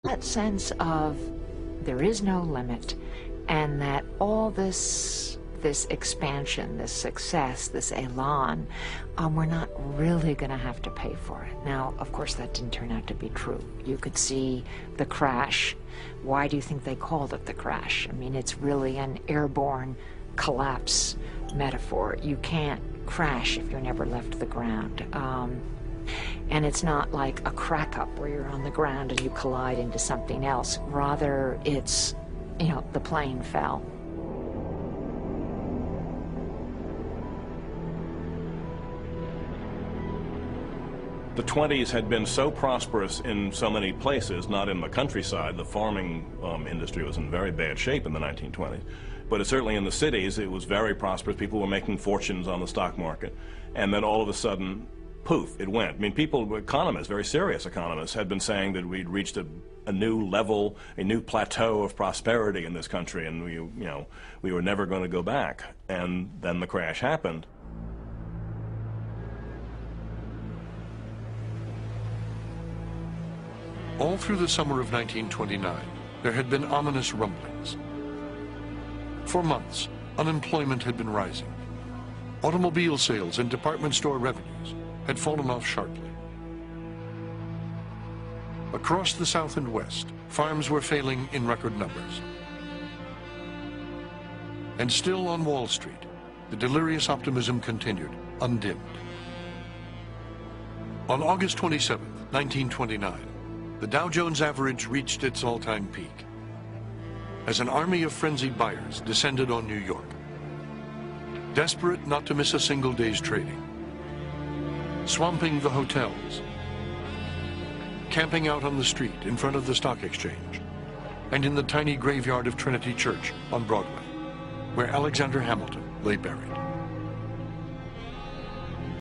That sense of there is no limit, and that all this expansion, this success, this elan, we're not really going to have to pay for it. Now, of course, that didn't turn out to be true. You could see the crash. Why do you think they called it the crash? I mean, it's really an airborne collapse metaphor. You can't crash if you're never left the ground. And it's not like a crack up where you're on the ground and you collide into something else. Rather, it's, you know, the plane fell. The 20s had been so prosperous in so many places, not in the countryside. The farming industry was in very bad shape in the 1920s. But certainly in the cities, it was very prosperous. People were making fortunes on the stock market. And then all of a sudden, poof, it went. I mean, people, economists, very serious economists, had been saying that we'd reached a new level, a new plateau of prosperity in this country, and we were never going to go back. And then the crash happened. All through the summer of 1929, there had been ominous rumblings. For months, unemployment had been rising. Automobile sales and department store revenues had fallen off sharply. Across the South and West, farms were failing in record numbers. And still on Wall Street, the delirious optimism continued, undimmed. On August 27, 1929, the Dow Jones average reached its all-time peak as an army of frenzied buyers descended on New York, desperate not to miss a single day's trading, swamping the hotels, camping out on the street in front of the stock exchange, and in the tiny graveyard of Trinity Church on Broadway, where Alexander Hamilton lay buried.